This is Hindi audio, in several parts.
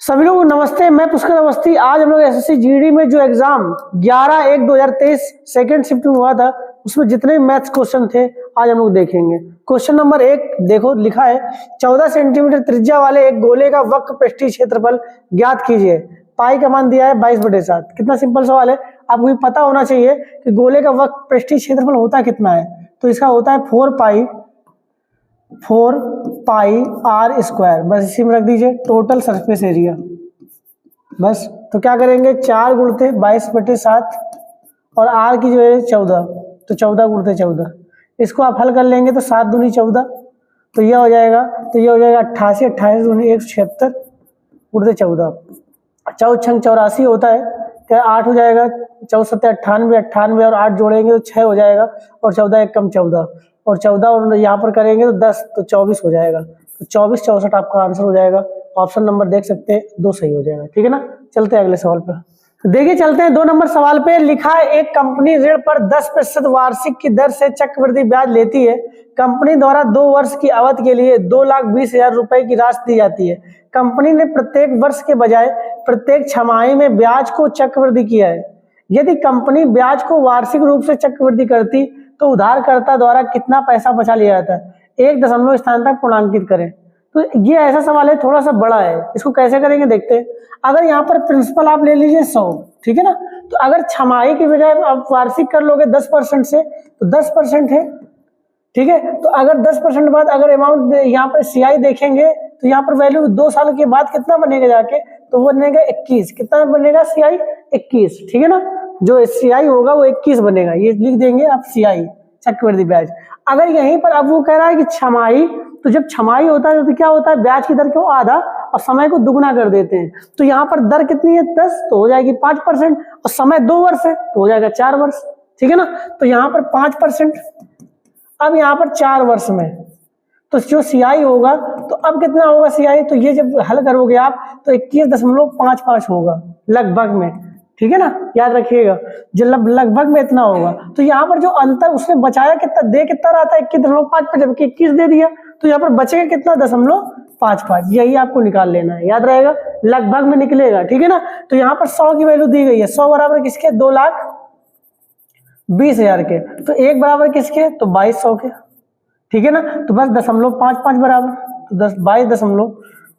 सभी लोग नमस्ते, मैं पुष्कर अवस्थी। आज हम लोग एसएससी जीडी में जो एग्जाम 11/1/2023 सेकेंड शिफ्ट में हुआ था उसमें जितने भी मैथ्स क्वेश्चन थे आज हम लोग देखेंगे। क्वेश्चन नंबर 1 देखो, लिखा है 14 सेंटीमीटर त्रिज्या वाले एक गोले का वक्र पृष्ठीय क्षेत्रफल ज्ञात कीजिए। पाई का मान दिया है 22/7। कितना सिंपल सवाल है, आपको भी पता होना चाहिए कि गोले का वक्र पृष्ठीय क्षेत्रफल होता कितना है। तो इसका होता है 4 पाई आर स्क्वायर। बस इसी में रख दीजिए टोटल सरफेस एरिया। बस तो क्या करेंगे, 4 गुणते 22/7 और आर की जो है 14, तो 14 गुणते 14। इसको आप हल कर लेंगे तो 7 दूनी 14, तो यह हो जाएगा 88, 28 दूनी 176 गुणते 14। 14 छंग 84 होता है, क्या 8 हो जाएगा। 14 सत्ते 98, 98 और 8 जोड़ेंगे तो 6 हो जाएगा, और 14 एक कम 14, और 14 और यहाँ पर करेंगे तो 10, तो 24 हो जाएगा। तो 24 64 आपका आंसर हो जाएगा। ऑप्शन नंबर देख सकते हैं 2 सही हो जाएगा। ठीक है ना, चलते हैं अगले सवाल पर। देखिए चलते हैं 2 नंबर सवाल पे। लिखा है एक कंपनी ऋण पर 10% वार्षिक की दर से चक्रवृद्धि ब्याज लेती है। कंपनी द्वारा 2 वर्ष की अवधि के लिए 2,20,000 रुपए की राशि दी जाती है। कंपनी ने प्रत्येक वर्ष के बजाय प्रत्येक छमाही में ब्याज को चक्रवृद्धि किया है। यदि कंपनी ब्याज को वार्षिक रूप से चक्रवृद्धि करती तो उधारकर्ता द्वारा कितना पैसा बचा लिया जाता है। 1 दशमलव स्थान तक पूर्णांकित करें। तो ये ऐसा सवाल है, थोड़ा सा बड़ा है। इसको कैसे करेंगे देखते हैं। अगर यहाँ पर प्रिंसिपल आप ले लीजिए 100, ठीक है ना। तो अगर छमाही की बजाय आप वार्षिक कर लोगे 10% से, तो 10% है, ठीक है। तो अगर 10% बाद अगर अमाउंट यहाँ पर सीआई देखेंगे तो यहाँ पर वैल्यू 2 साल के बाद कितना बनेगा जाके, तो वो बनेगा 21। कितना बनेगा सीआई? 21, ठीक है ना। जो सीआई होगा वो 21 बनेगा, ये लिख देंगे आप सीआई चक्रवृद्धि ब्याज। अगर यहीं पर अब वो कह रहा है कि छमाही, तो जब छमाही होता है तो क्या होता है, ब्याज की दर को आधा और समय को दुगुना कर देते हैं। तो यहाँ पर दर कितनी है 10, तो हो जाएगी 5%, और समय 2 वर्ष है तो हो जाएगा 4 वर्ष, ठीक है ना। तो यहाँ पर 5%, अब यहाँ पर 4 वर्ष में तो जो सीआई होगा, तो अब कितना होगा सीआई, तो ये जब हल करोगे आप तो 21.55 होगा लगभग में, ठीक है ना। याद रखिएगा जब लगभग में इतना होगा, तो यहाँ पर जो अंतर उसने बचाया कितना, दे कितना रहा था 21.55, जबकि 21 दे दिया, तो यहाँ पर बचेगा कितना 0.55। यही आपको निकाल लेना है, याद रहेगा लगभग में निकलेगा, ठीक है ना। तो यहाँ पर 100 की वैल्यू दी गई है। 100 बराबर किसके, 2,20,000 के। तो 1 बराबर किसके, तो 2200 के, ठीक है ना। तो बस 0.55 बराबर, तो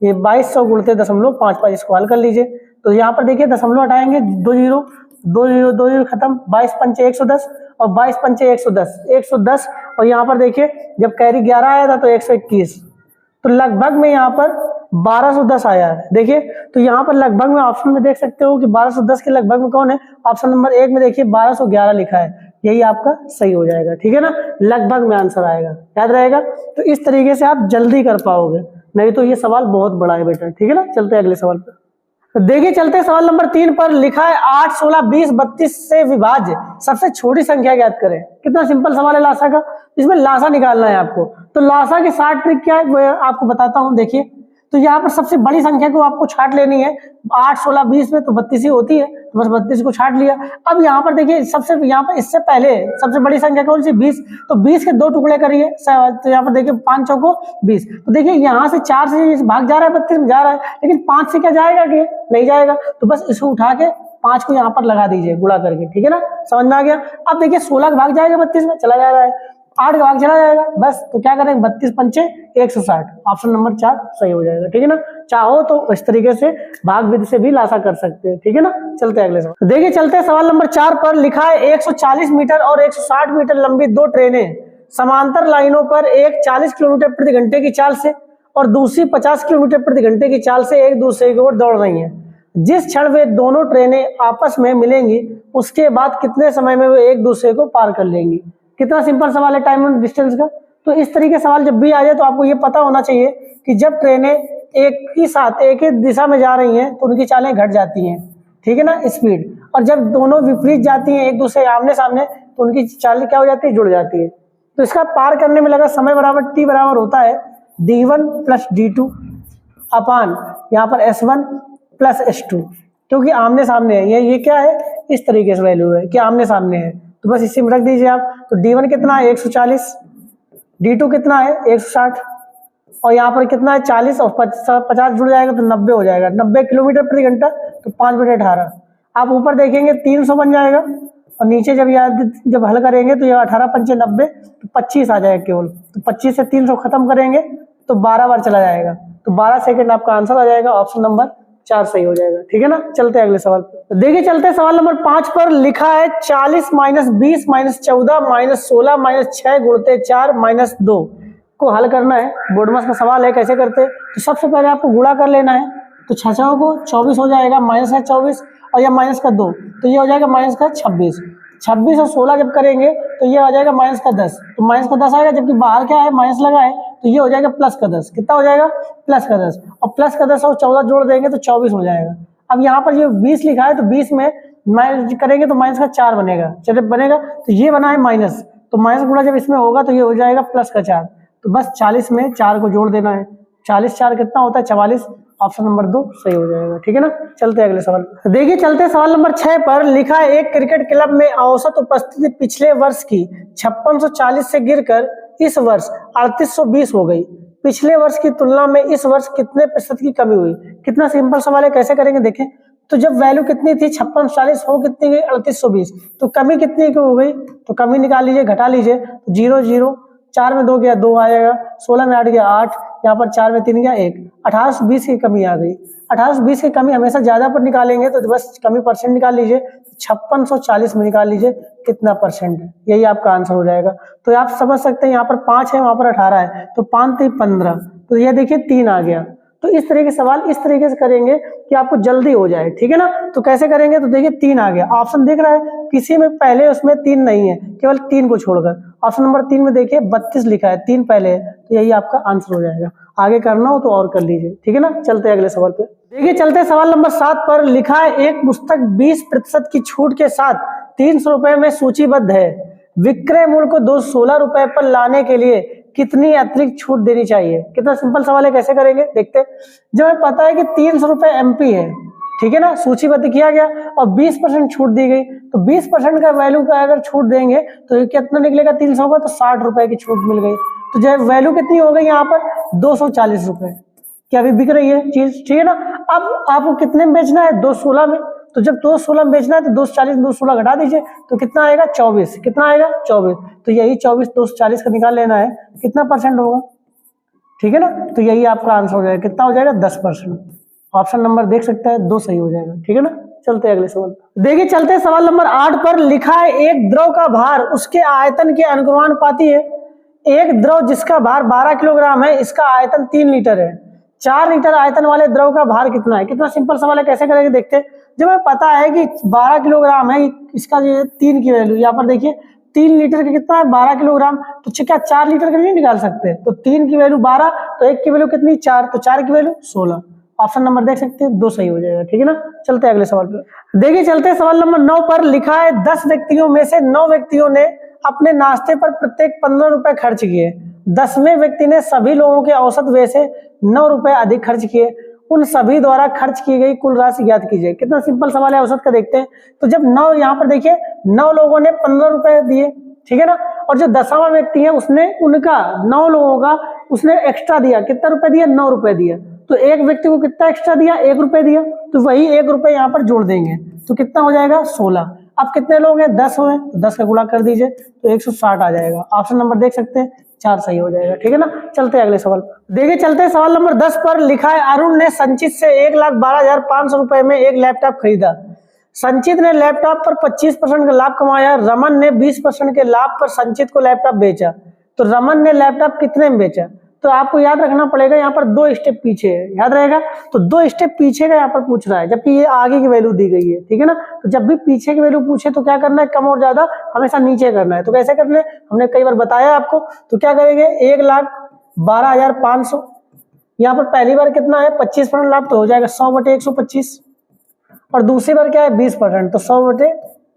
2200 गुणते 0.55, इसको हल कर लीजिए। तो यहाँ पर देखिए दशमलव हटाएंगे, 2 जीरो 2 जीरो 2 जीरो खत्म, 22 पंचे 110 और 22 पंचे 110, और यहाँ पर देखिए जब कैरी 11 आया था तो 121, तो लगभग में यहाँ पर 1210 आया है। देखिए तो यहाँ पर लगभग में ऑप्शन में देख सकते हो कि 1210 के लगभग में कौन है, ऑप्शन नंबर 1 में देखिए 1211 लिखा है, यही आपका सही हो जाएगा, ठीक है ना। लगभग में आंसर आएगा, याद रहेगा। तो इस तरीके से आप जल्दी कर पाओगे, नहीं तो ये सवाल बहुत बड़ा है बेटा, ठीक है ना। चलते हैं अगले सवाल पर। तो देखिए चलते हैं सवाल नंबर 3 पर। लिखा है 8, 16, 20, 32 से विभाज्य सबसे छोटी संख्या ज्ञात करें। कितना सिंपल सवाल है लासा का, इसमें लासा निकालना है आपको। तो लासा की 60 ट्रिक क्या है वो आपको बताता हूं। देखिए तो यहाँ पर सबसे बड़ी संख्या को आपको छाट लेनी है। 8, 16, 20 में तो 32 ही होती है, तो बस 32 को छाट लिया। अब यहाँ पर देखिए सबसे, यहाँ पर इससे पहले सबसे बड़ी संख्या कौन सी, 20, तो 20 के 2 टुकड़े करिए। तो यहाँ पर देखिए 5 चौको 20, तो देखिए यहाँ से 4 से भाग जा रहा है, 32 में जा रहा है, लेकिन 5 से क्या जाएगा कि नहीं जाएगा, तो बस इसको उठा के 5 को यहाँ पर लगा दीजिए गुणा करके, ठीक है ना। समझ में आ गया। अब देखिए 16 का भाग जाएगा 32 में, चला जा रहा है, 8 का भाग चला जाएगा, बस तो क्या करेंगे 32 पंचे 160, ऑप्शन नंबर 4 सही हो जाएगा, ठीक है ना। चाहो तो इस तरीके से भाग विधि से भी लासा कर सकते हैं, ठीक है ना। चलते हैं अगले सवाल। देखिए चलते हैं सवाल नंबर 4 पर। लिखा है 140 मीटर और 160 मीटर लंबी 2 ट्रेनें समांतर लाइनों पर, एक 40 किलोमीटर प्रति घंटे की चाल से और दूसरी 50 किलोमीटर प्रति घंटे की चाल से एक दूसरे की ओर दौड़ रही है। जिस क्षण वे दोनों ट्रेनें आपस में मिलेंगी उसके बाद कितने समय में वे एक दूसरे को पार कर लेंगी। कितना सिंपल सवाल है टाइम एंड डिस्टेंस का। तो इस तरीके सवाल जब भी आ जाए तो आपको ये पता होना चाहिए कि जब ट्रेनें एक ही साथ एक ही दिशा में जा रही हैं तो उनकी चालें घट जाती हैं, ठीक है ना, स्पीड। और जब दोनों विपरीत जाती हैं एक दूसरे आमने सामने तो उनकी चालें क्या हो जाती है, जुड़ जाती है। तो इसका पार करने में लगा समय बराबर t बराबर होता है d1 प्लस d2 अपान यहाँ पर s1 प्लस s2, क्योंकि आमने सामने है। ये क्या है, इस तरीके से वैल्यू है कि आमने सामने है, तो बस इसी में रख दीजिए आप। तो d1 कितना है 140, d2 कितना है 160 और यहाँ पर कितना है 40 और 50 जुड़ जाएगा तो 90 हो जाएगा, 90 किलोमीटर प्रति घंटा, तो 5/18। आप ऊपर देखेंगे 300 बन जाएगा और नीचे जब हल करेंगे तो ये 18 पंचे 90, तो 25 आ जाएगा केवल। तो 25 से 300 खत्म करेंगे तो 12 बार चला जाएगा, तो 12 सेकंड आपका आंसर आ जाएगा। ऑप्शन नंबर 4 सही हो जाएगा। ठीक है ना, चलते हैं अगले सवाल पर। देखिए चलते हैं सवाल नंबर 5 पर। लिखा है 40 - 20 - 14 - 16 - 6 गुणते 4 - 2 को हल करना है। बोर्ड मास का सवाल है, कैसे करते हैं? तो सबसे पहले आपको गुणा कर लेना है, तो 6 को 24 हो जाएगा, माइनस का 24 और यह माइनस का 2, तो ये हो जाएगा माइनस का 26। 26 और 16 जब करेंगे तो ये आ जाएगा माइनस का 10, तो माइनस का 10 आएगा, जबकि बाहर क्या है माइनस लगा है, तो ये हो जाएगा प्लस का 10। कितना हो जाएगा? प्लस का 10, और प्लस का 10 और 14 जोड़ देंगे तो 24 हो जाएगा। अब यहाँ पर ये 20 लिखा है, तो 20 में माइनस करेंगे तो माइनस का 4 बनेगा, जब बनेगा तो ये बना है माइनस, तो माइनस गुणा जब इसमें होगा तो ये हो जाएगा प्लस का 4। तो बस 40 में 4 को जोड़ देना है, 40 4 कितना होता है? 44। ऑप्शन नंबर 2 सही हो जाएगा। ठीक है ना, चलते हैं अगले सवाल। देखिए चलते हैं सवाल नंबर 6 पर। लिखा है एक क्रिकेट क्लब में औसत उपस्थिति पिछले वर्ष की 5640 से गिरकर इस वर्ष 3820 हो गई। पिछले वर्ष की तुलना में इस वर्ष कितने प्रतिशत की कमी हुई? कितना सिंपल सवाल है, कैसे करेंगे देखें। तो जब वैल्यू कितनी थी 5640 हो कितनी गई? 3820, तो कमी कितनी की हो गई? तो कमी निकाल लीजिए, घटा लीजिए, 0 0, 4 में 2 गया 2 आएगा, 16 में 8 गया 8, यहाँ पर 4 में 3 गया 1, 1820 की कमी आ गई। 1820 की कमी हमेशा ज्यादा पर निकालेंगे, तो बस कमी परसेंट निकाल लीजिए, 5640 में निकाल लीजिए कितना परसेंट है, यही आपका आंसर हो जाएगा। तो आप समझ सकते हैं यहाँ पर 5 है, वहां पर 18 है, तो 5 3 15, तो ये देखिए 3 आ गया। तो इस तरह के सवाल इस तरीके से करेंगे कि आपको जल्दी हो जाए। ठीक है ना, तो कैसे करेंगे? तो देखिए 3 आ गया, ऑप्शन दिख रहा है, किसी में पहले उसमें 3 नहीं है, केवल 3 को छोड़कर। ऑप्शन नंबर 3 में देखिए 32 लिखा है, 3 पहले है, तो यही आपका आंसर हो जाएगा। आगे करना हो तो और कर लीजिए। ठीक है ना, चलते हैं अगले सवाल पे। देखिए चलते हैं सवाल नंबर 7 पर। लिखा है एक पुस्तक 20% की छूट के साथ 300 रुपए में सूचीबद्ध है। विक्रय मूल्य को 216 रुपए पर लाने के लिए कितनी अतिरिक्त छूट देनी चाहिए? कितना सिंपल सवाल है, कैसे करेंगे देखते हैं। जब हमें पता है कि 300 रुपए MP है, ठीक है ना, सूचीबद्ध किया गया और 20% छूट दी गई, तो 20% का वैल्यू का अगर छूट देंगे तो ये कितना निकलेगा? 300 का, तो 60 रुपए की छूट मिल गई। तो जब वैल्यू कितनी हो गई यहाँ पर? 240 रुपए क्या अभी बिक रही है चीज। ठीक है ना, अब आपको कितने में बेचना है? 216 में। तो जब 216 में बेचना है तो 240 216 घटा दीजिए, तो कितना आएगा? 24। कितना आएगा? 24। तो यही 24 240 का निकाल लेना है, कितना परसेंट होगा? ठीक है ना, तो यही आपका आंसर हो जाएगा। कितना हो जाएगा? 10%। ऑप्शन नंबर देख सकते हैं 2 सही हो जाएगा। ठीक है ना, चलते हैं अगले सवाल। देखिए चलते हैं सवाल नंबर 8 पर। लिखा है एक द्रव का भार उसके आयतन के अनुपाती है। एक द्रव जिसका भार 12 किलोग्राम है, इसका आयतन 3 लीटर है। 4 लीटर आयतन वाले द्रव का भार कितना है? कितना सिंपल सवाल है, कैसे करेंगे देखते हैं। जब हमें पता है कि 12 किलोग्राम है, इसका जो 3 की वैल्यू यहाँ पर देखिए, 3 लीटर का कितना है? 12 किलोग्राम। तो क्या 4 लीटर का नहीं निकाल सकते? तो 3 की वैल्यू 12, तो 1 की वैल्यू कितनी? 4, तो 4 की वैल्यू 16। ऑप्शन नंबर देख सकते हैं 2 सही हो जाएगा। ठीक है ना, चलते हैं अगले सवाल पर। देखिए चलते हैं सवाल नंबर 9 पर। लिखा है 10 व्यक्तियों में से 9 व्यक्तियों ने अपने नाश्ते पर प्रत्येक 15 रुपए खर्च किए। 10वें व्यक्ति ने सभी लोगों के औसत व्यय से 9 रुपए अधिक खर्च किए। उन सभी द्वारा खर्च की गई कुल राशि ज्ञात कीजिए। कितना सिंपल सवाल है, औसत का देखते हैं। तो जब 9 यहाँ पर देखिए 9 लोगों ने 15 रुपए दिए, ठीक है ना, और जो 10वां व्यक्ति है उसने उनका 9 लोगों का उसने एक्स्ट्रा दिया। कितना रुपए दिया? 9 रुपए दिया। तो एक व्यक्ति को कितना एक्स्ट्रा दिया? 1 रुपए दिया, तो वही 1 रुपए यहाँ पर जोड़ देंगे, तो कितना हो जाएगा? 16। अब कितने लोग हैं? 10 हुए, तो 10 का गुणा कर दीजिए, तो 160 आ जाएगा। ऑप्शन नंबर देख सकते हैं 4 सही हो जाएगा। ठीक है ना, चलते हैं अगले सवाल पर। देखिए चलते हैं सवाल नंबर 10 पर। लिखा है अरुण ने संचित से 1,12,500 रुपए में एक लैपटॉप खरीदा। संचित ने लैपटॉप पर 25% का लाभ कमाया। रमन ने 20% के लाभ पर संचित को लैपटॉप बेचा। तो रमन ने लैपटॉप कितने में बेचा? तो आपको याद रखना पड़ेगा, यहाँ पर 2 स्टेप पीछे है, याद रहेगा। तो 2 स्टेप पीछे का यहाँ पर पूछ रहा है, जबकि ये आगे की वैल्यू दी गई है। ठीक है ना, तो जब भी पीछे की वैल्यू पूछे तो क्या करना है? कम और ज्यादा हमेशा नीचे करना है। तो कैसे करना है, हमने कई बार बताया आपको। तो क्या करेंगे? 1,12,500, यहाँ पर पहली बार कितना है? 25% लाभ, तो हो जाएगा 100/125। और दूसरी बार क्या है? 20%, तो 100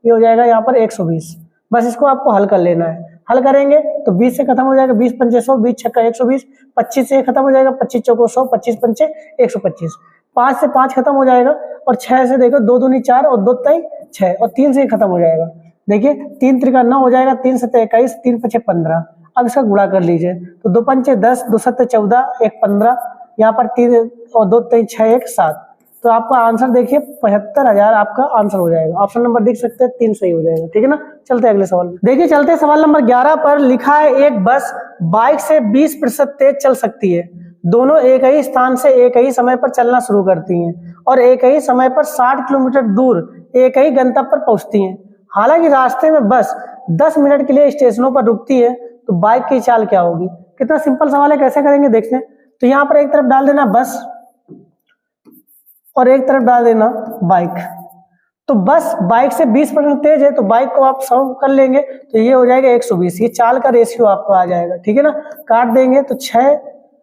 ये हो जाएगा यहाँ पर 120। बस इसको आपको हल कर लेना है। हल करेंगे तो 20 से खत्म हो जाएगा, 20 पंचे 100, 20 छक्का 120, 25 से खत्म हो जाएगा, 25 चौको 100, 25 पंचे 125, 5 से 5 खत्म हो जाएगा, और 6 से देखो 2 दूनी 4 और 2 तई 6, और 3 से खत्म हो जाएगा। देखिए 3 त्रिका 9 हो जाएगा, 3 7 21, 3 5 15। अब इसका गुणा कर लीजिए, तो 2 पंचे 10, 2 सत्ते 14, 1 15, यहाँ पर 3 और 2 3 6 1 7, तो आपका आंसर देखिए 75,000 आपका आंसर हो जाएगा। ऑप्शन नंबर देख सकते हैं 3 सही हो जाएगा, ठीक है ना। चलते हैं अगले सवाल में। देखिए चलते हैं सवाल नंबर 11 पर। लिखा है एक बस बाइक से 20% तेज चल सकती है, दोनों एक ही स्थान से एक ही समय पर चलना शुरू करती हैं और एक ही समय पर 60 किलोमीटर दूर एक ही गंतव्य पर पहुंचती हैं। हालांकि रास्ते में बस 10 मिनट के लिए स्टेशनों पर रुकती है, तो बाइक की चाल क्या होगी। कितना सिंपल सवाल है, कैसे करेंगे देखते हैं। तो यहाँ पर एक तरफ डाल देना बस और एक तरफ डाल देना बाइक। तो बस बाइक से 20% तेज है, तो बाइक को आप सॉल्व कर लेंगे तो ये हो जाएगा 120, ये चाल का रेशियो आपको आ जाएगा, ठीक है ना। काट देंगे तो 6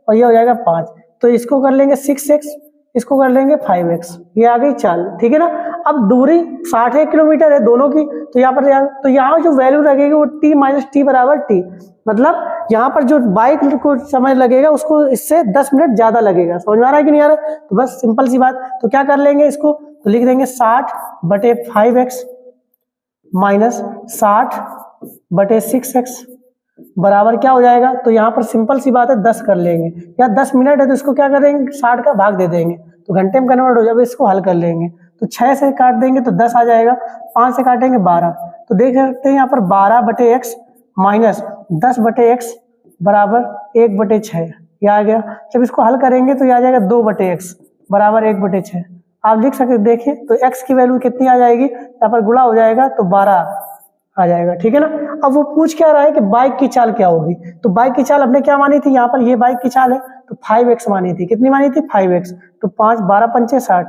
और ये हो जाएगा 5, तो इसको कर लेंगे 6x, इसको कर लेंगे 5x, ये आ गई चाल, ठीक है ना। अब दूरी 60 किलोमीटर है दोनों की, तो यहाँ पर तो यहाँ जो वैल्यू लगेगी वो t माइनस टी बराबर t, मतलब यहाँ पर जो बाइक को समय लगेगा उसको इससे 10 मिनट ज्यादा लगेगा। समझ में आ रहा है कि नहीं आ रहा है। तो बस सिंपल सी बात, तो क्या कर लेंगे इसको, तो लिख देंगे 60/5x माइनस 60/6x बराबर क्या हो जाएगा। तो यहाँ पर सिंपल सी बात है 10 कर लेंगे, या 10 मिनट है तो इसको क्या करेंगे 60 का भाग दे देंगे तो घंटे में कन्वर्ट हो जाएगा। इसको हल कर लेंगे तो 6 से काट देंगे तो 10 आ जाएगा, 5 से काटेंगे 12, तो देख सकते हैं यहाँ पर 12/x माइनस 10/x बराबर 1/6, ये आ गया। जब इसको हल करेंगे तो ये आ जाएगा 2/x बराबर 1/6। आप लिख सकते देखिए, तो x की वैल्यू कितनी आ जाएगी, यहाँ पर गुणा हो जाएगा तो 12 आ जाएगा, ठीक है ना। अब वो पूछ क्या रहा है कि बाइक की चाल क्या होगी, तो बाइक की चाल हमने क्या मानी थी, यहाँ पर ये बाइक की चाल है तो 5x मानी थी। कितनी मानी थी 5x, तो 5 12 पंचे 60,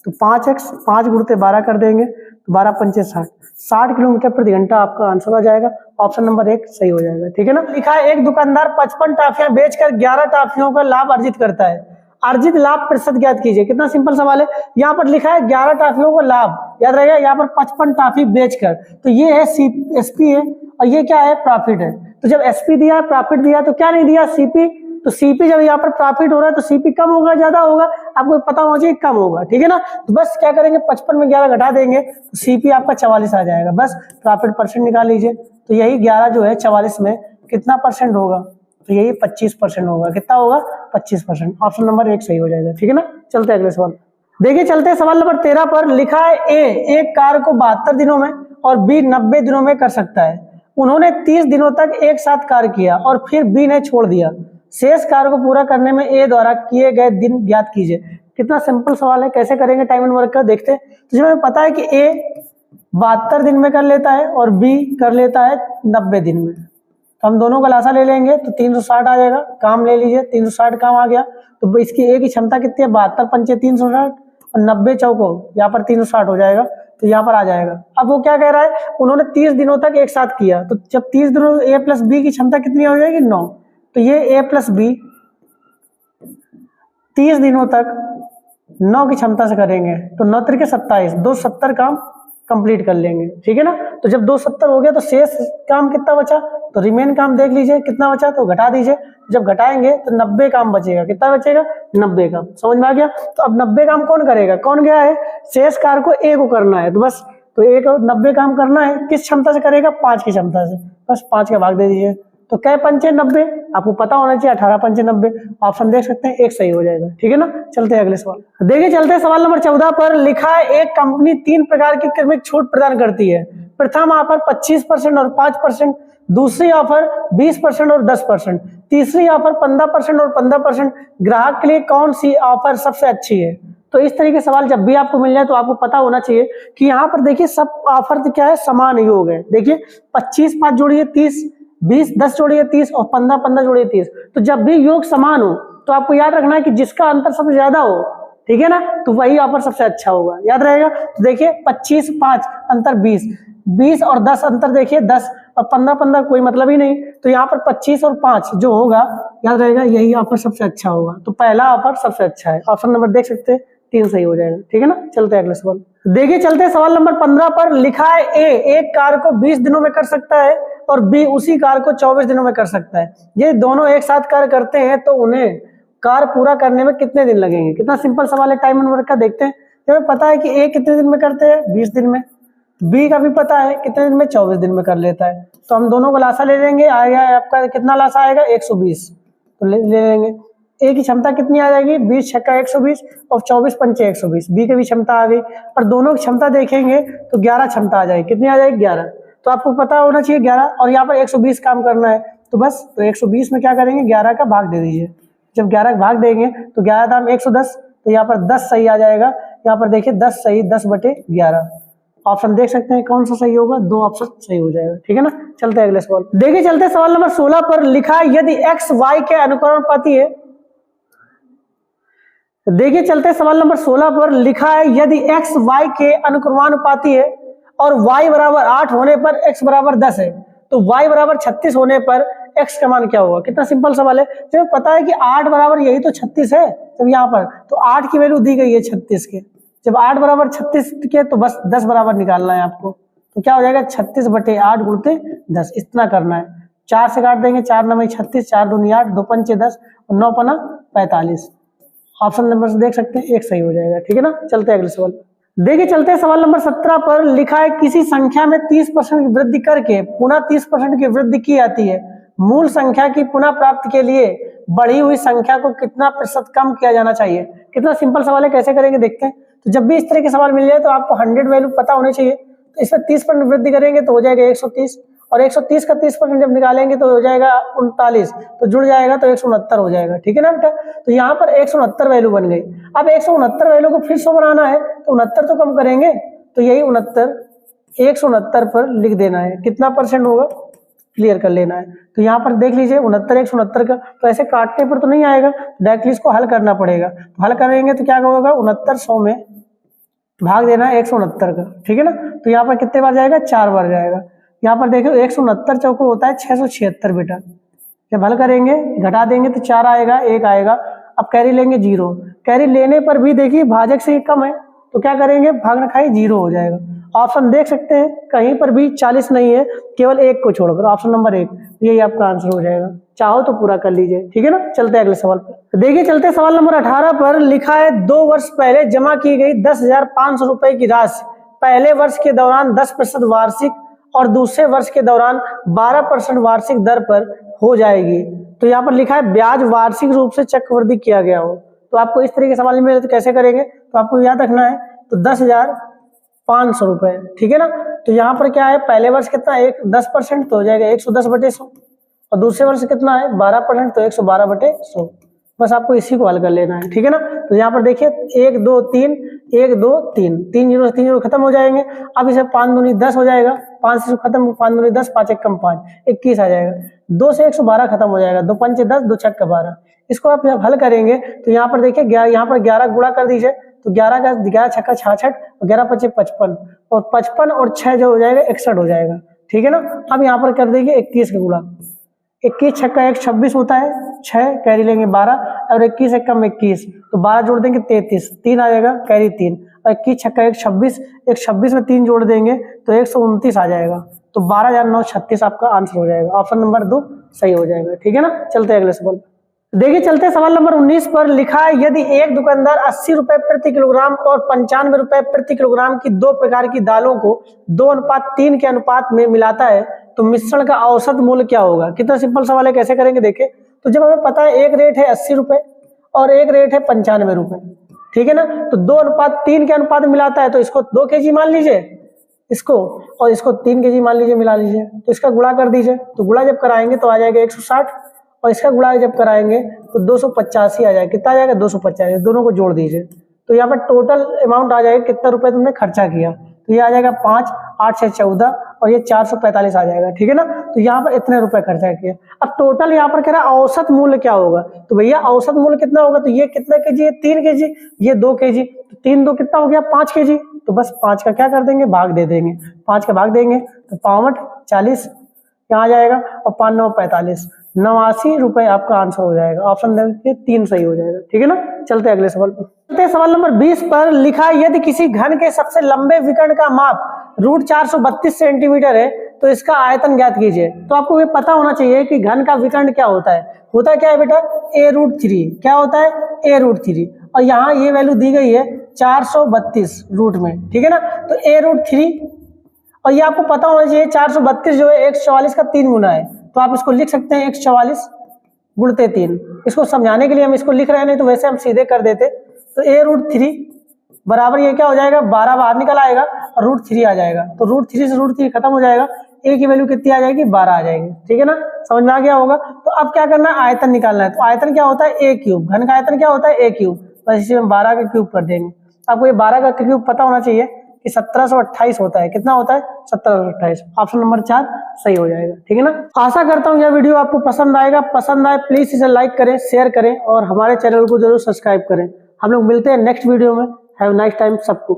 तो 5x 5 गुणते 12 कर देंगे तो 12 पंचे 60, 60 किलोमीटर प्रति घंटा आपका आंसर आ जाएगा। ऑप्शन नंबर 1 सही हो जाएगा, ठीक है ना। लिखा है एक दुकानदार 55 टाफियां बेचकर 11 टाफियों का लाभ अर्जित करता है, अर्जित लाभ प्रतिशत ज्ञात कीजिए। कितना सिंपल सवाल है, यहाँ पर लिखा है 11 टाफियों का लाभ, याद रहेगा यहाँ पर 55 टाफी बेचकर, तो ये है एसपी है और ये क्या है प्रॉफिट है। तो जब एसपी दिया प्रॉफिट दिया तो क्या नहीं दिया सीपी, तो सीपी जब यहाँ पर प्रॉफिट हो रहा है तो सीपी कम होगा ज्यादा होगा, आपको पता होना चाहिए कम होगा, ठीक है ना। तो बस क्या करेंगे 55 में 11 घटा देंगे तो सीपी आपका 44 आ जाएगा। बस प्रॉफिट परसेंट निकाल लीजिए, तो यही 11 जो है 44 में कितना परसेंट होगा, तो यही 25% होगा। कितना होगा 25%। ऑप्शन नंबर 1 सही हो जाएगा, ठीक है ना। चलते हैं अगले सवाल। देखिए चलते हैं सवाल नंबर 13 पर। लिखा है ए एक कार को 72 दिनों में और बी 90 दिनों में कर सकता है। उन्होंने 30 दिनों तक एक साथ कार्य किया और फिर बी ने छोड़ दिया। शेष कार्य को पूरा करने में ए द्वारा किए गए दिन ज्ञात कीजिए। कितना सिंपल सवाल है, कैसे करेंगे टाइम एंड वर्क का देखते हैं। तो जब हमें पता है कि ए 72 दिन में कर लेता है और बी कर लेता है 90 दिन में, तो हम दोनों का लासा ले लेंगे तो 360 आ जाएगा। काम ले लीजिए, 360 काम आ गया, तो इसकी ए की क्षमता कितनी है 72 पंचे 360 और 90 चौको यहाँ पर 360 हो जाएगा, तो यहाँ पर आ जाएगा। अब वो क्या कह रहा है, उन्होंने 30 दिनों तक एक साथ किया, तो जब 30 दिनों ए प्लस बी की क्षमता कितनी हो जाएगी 9, तो ये ए प्लस बी 30 दिनों तक 9 की क्षमता से करेंगे तो 9 त्रिके 27, 270 काम कंप्लीट कर लेंगे, ठीक है ना। तो जब 270 हो गया तो शेष काम कितना बचा, तो रिमेन काम देख लीजिए कितना बचा, तो घटा दीजिए। जब घटाएंगे तो 90 काम बचेगा। कितना बचेगा 90 काम। समझ में आ गया। तो अब 90 काम कौन करेगा, कौन गया है, शेष कार्य को ए को करना है, तो बस तो ए को 90 काम करना है, किस क्षमता से करेगा 5 की क्षमता से, बस 5 का भाग दे दीजिए। तो कै पंचे 90, आपको पता होना चाहिए 18 पंचे 90। ऑप्शन देख सकते हैं 1 सही हो जाएगा, ठीक है ना। चलते हैं अगले सवाल। देखिए चलते हैं सवाल नंबर 14 पर। लिखा है एक कंपनी 3 प्रकार की क्रमिक छूट प्रदान करती है। प्रथम ऑफर 25% और 5%, दूसरी ऑफर 20% और 10%, तीसरी ऑफर 15% और 15%। ग्राहक के लिए कौन सी ऑफर सबसे अच्छी है। तो इस तरीके के सवाल जब भी आपको मिल जाए तो आपको पता होना चाहिए कि यहाँ पर देखिए सब ऑफर क्या है, समान योग है। देखिए 25 5 जोड़िए 30, 20 10 जोड़िए 30 और 15 15 जोड़िए 30। तो जब भी योग समान हो तो आपको याद रखना है कि जिसका अंतर सबसे ज्यादा हो, ठीक है ना, तो वही ऑफर सबसे अच्छा होगा, याद रहेगा। तो देखिए 25 5 अंतर 20, 20 और 10 अंतर देखिए 10 और 15 15 कोई मतलब ही नहीं, तो यहाँ पर 25 और 5 जो होगा याद रहेगा यही ऑफर सबसे अच्छा होगा। तो पहला ऑफर सबसे अच्छा है। ऑप्शन नंबर देख सकते हैं 3 सही हो जाएगा, ठीक है ना। चलते हैं अगले सवाल। देखिए चलते हैं सवाल नंबर 15 पर। लिखा है ए एक कार को 20 दिनों में कर सकता है और बी उसी कार को 24 दिनों में कर सकता है। ये दोनों एक साथ कार्य करते हैं तो उन्हें कार पूरा करने में कितने दिन लगेंगे। कितना सिंपल सवाल है, टाइम एंड वर्क का देखते हैं। जब पता है कि ए कितने दिन में करते हैं 20 दिन में, बी का भी पता है कितने दिन में, 24 दिन में कर लेता है। तो हम दोनों को लासा ले लेंगे, आएगा आपका कितना लासा आएगा 120, तो ले लेंगे। ए की क्षमता कितनी आ जाएगी 20 छक्का 120 और 24 पंचे 120, बी की भी क्षमता आ गई। और दोनों की क्षमता देखेंगे तो 11 क्षमता आ जाएगी, कितनी आ जाएगी 11। तो आपको पता होना चाहिए 11, और यहाँ पर 120 काम करना है, तो बस तो 120 में क्या करेंगे 11 का भाग दे दीजिए। जब 11 का भाग देंगे तो 11 दाम 110, तो यहाँ पर 10 सही आ जाएगा। यहाँ पर देखिए 10 सही 10/11, ऑप्शन देख सकते हैं कौन सा सही होगा, 2 ऑप्शन सही हो जाएगा, ठीक है ना। चलते हैं अगले सवाल। देखिए चलते सवाल नंबर 16 पर लिखा है यदि x y के अनुक्रमानुपाती है। देखिए चलते सवाल नंबर 16 पर लिखा है यदि x y के अनुक्रमानुपाती है और y बराबर 8 होने पर x बराबर 10 है, तो y बराबर 36 होने पर x का मान क्या होगा। कितना सिंपल सवाल है। जब पता है कि 8 बराबर यही तो 36 है, जब यहाँ पर तो 8 की वैल्यू दी गई है 36 के, जब 8 बराबर 36 के तो बस 10 बराबर निकालना है आपको। तो क्या हो जाएगा 36/8 गुणते 10, इतना करना है। 4 से काट देंगे, 4 9 36, 4 दूनी 8, 2 पंचे 10 और 9 पना 45। ऑप्शन नंबर से देख सकते हैं एक सही हो जाएगा, ठीक है ना। चलते हैं अगले सवाल। देखिए चलते हैं सवाल नंबर 17 पर लिखा है किसी संख्या में 30% की वृद्धि करके पुनः 30% की वृद्धि की जाती है, मूल संख्या की पुनः प्राप्ति के लिए बढ़ी हुई संख्या को कितना प्रतिशत कम किया जाना चाहिए। कितना सिंपल सवाल है, कैसे करेंगे देखते हैं। तो जब भी इस तरह के सवाल मिल जाए तो आपको 100 वैल्यू पता होनी चाहिए। तो इसमें 30% वृद्धि करेंगे तो हो जाएगा 130, और 130 का 30% जब निकालेंगे तो हो जाएगा 39, तो जुड़ जाएगा तो 169 हो जाएगा, ठीक है ना बेटा। तो यहाँ पर 169 वैल्यू बन गई। अब 169 वैल्यू को फिर 100 बनाना है तो 69 तो कम करेंगे, तो यही 169 पर लिख देना है। कितना परसेंट होगा क्लियर कर लेना है। तो यहाँ पर देख लीजिए 69 169 का, तो ऐसे काटने पर तो नहीं आएगा, डायरेक्टली इसको हल करना पड़ेगा। तो हल करेंगे तो क्या होगा 69 100 में भाग देना है 169 का, ठीक है ना। तो यहाँ पर कितने बार जाएगा 4 बार जाएगा। यहाँ पर देखो 169 चौको होता है 676 बेटा। जब हल करेंगे घटा देंगे तो 4 आएगा 1 आएगा। अब कैरी लेंगे 0, कैरी लेने पर भी देखिए भाजक से कम है तो क्या करेंगे भाग रखाई 0 हो जाएगा। ऑप्शन देख सकते हैं कहीं पर भी 40 नहीं है, केवल 1 को छोड़कर, ऑप्शन नंबर 1 यही आपका आंसर हो जाएगा। चाहो तो पूरा कर लीजिए, ठीक है ना। चलते हैं अगले सवाल पर। देखिए चलते सवाल नंबर 18 पर लिखा है 2 वर्ष पहले जमा की गई 10,500 रुपए की राशि पहले वर्ष के दौरान 10% वार्षिक और दूसरे वर्ष के दौरान 12% वार्षिक दर पर हो जाएगी। तो यहाँ पर लिखा है ब्याज वार्षिक रूप से चक्रवृद्धि किया गया हो। तो आपको इस तरह के सवाल मिले तो कैसे करेंगे, तो आपको याद रखना है तो 10,500 रुपए, ठीक है ना। तो यहाँ पर क्या है पहले वर्ष कितना 10% तो हो जाएगा 110/100, और दूसरे वर्ष कितना है 12% तो 112/100। बस आपको इसी को हल कर लेना है, ठीक है ना। तो यहाँ पर देखिए 1 2 3 1 2 3 3 0 3 0 खत्म हो जाएंगे। अब इसे 5 दूनी 10 हो जाएगा, 5 से खत्म 5 दूनी 10 5 1 5 21 आ जाएगा। 2 से 112 खत्म हो जाएगा, 2 पंचे 10 2 छक्का 12। इसको आप जब हल करेंगे तो यहाँ पर देखिए यहाँ पर 11 गुणा कर दीजिए, तो 11 छक्का 66 और 11 पचे 55 और 55 और 6 जो हो जाएगा 61 हो जाएगा, ठीक है ना। अब यहाँ पर कर देंगे 21 का गुणा, 21 छक्का 1 26 होता है, 6 कैरी लेंगे 12 और 21 1 कम 21 तो 12 जोड़ देंगे 33, 3 आ जाएगा कैरी 3 और 21 छक्का 1 26, 26 में 3 जोड़ देंगे तो 129 आ जाएगा। तो 12,936 आपका आंसर हो जाएगा, ऑप्शन नंबर 2 सही हो जाएगा, ठीक है ना। चलते हैं अगले सवाल। देखिए चलते सवाल नंबर 19 पर लिखा है यदि एक दुकानदार 80 रुपए प्रति किलोग्राम और 95 रुपए प्रति किलोग्राम की 2 प्रकार की दालों को 2:3 के अनुपात में मिलाता है तो मिश्रण का औसत मूल्य क्या होगा। कितना सिंपल सवाल है, कैसे करेंगे देखिए। तो जब हमें पता है एक रेट है 80 रुपए और एक रेट है 95 रुपए, ठीक है ना। तो 2:3 के अनुपात में मिलाता है तो इसको 2 kg मान लीजिए इसको, और इसको 3 kg मान लीजिए मिला लीजिए। तो इसका गुणा कर दीजिए, तो गुणा जब कराएंगे तो आ जाएगा 160 और इसका गुणा जब कराएंगे तो 285 आ जाएगा। कितना आ जाएगा 285, दोनों को जोड़ दीजिए तो यहाँ पर टोटल अमाउंट आ जाएगा कितना रुपए तुमने खर्चा किया। तो ये आ जाएगा 5 8 6 14 और ये 445 आ जाएगा, ठीक है ना। तो यहाँ पर इतने रुपए खर्चा किया। अब टोटल यहाँ पर कह रहा है औसत मूल्य क्या होगा, तो भैया औसत मूल्य कितना होगा, तो ये कितना केजी है 3 kg, ये 2 kg, तो 3 2 कितना हो गया 5 kg। तो बस 5 का क्या कर देंगे भाग दे देंगे, 5 का भाग देंगे तो 5 40 यहाँ आ जाएगा और 5 9 45, 89 रुपए आपका आंसर हो जाएगा। ऑप्शन देखिए 3 सही हो जाएगा, ठीक है ना। चलते अगले सवाल पर। चलते सवाल नंबर 20 पर लिखा है यदि किसी घन के सबसे लंबे विकर्ण का माप √432 सेंटीमीटर है तो इसका आयतन ज्ञात कीजिए। तो आपको ये पता होना चाहिए कि घन का विकर्ण क्या होता है। होता क्या है बेटा a√3, क्या होता है a√3, और यहाँ ये वैल्यू दी गई है 432 रूट में, ठीक है ना। तो a√3 और ये आपको पता होना चाहिए 432 जो है 144 का 3 गुना है, तो आप इसको लिख सकते हैं 144 गुणते 3। इसको समझाने के लिए हम इसको लिख रहे हैं, नहीं तो वैसे हम सीधे कर देते। तो a√3 बराबर ये क्या हो जाएगा, 12 बाहर निकल आएगा और √3 आ जाएगा, तो √3 से √3 खत्म हो जाएगा, a की वैल्यू कितनी आ जाएगी, 12 आ जाएगी। ठीक है ना, समझ में आ गया होगा। तो अब क्या करना है, आयतन निकालना है। तो आयतन क्या होता है, a³, घन का आयतन क्या होता है a³, बस इसे हम 12 का क्यूब कर देंगे। आपको ये 12 का क्यूब पता होना चाहिए कि 1728 होता है। कितना होता है, 1728। ऑप्शन नंबर 4 सही हो जाएगा। ठीक है ना, आशा करता हूँ यह वीडियो आपको पसंद आएगा। पसंद आए प्लीज इसे लाइक करें, शेयर करें और हमारे चैनल को जरूर सब्सक्राइब करें। हम लोग मिलते हैं नेक्स्ट वीडियो में। हैव नाइस टाइम सबको।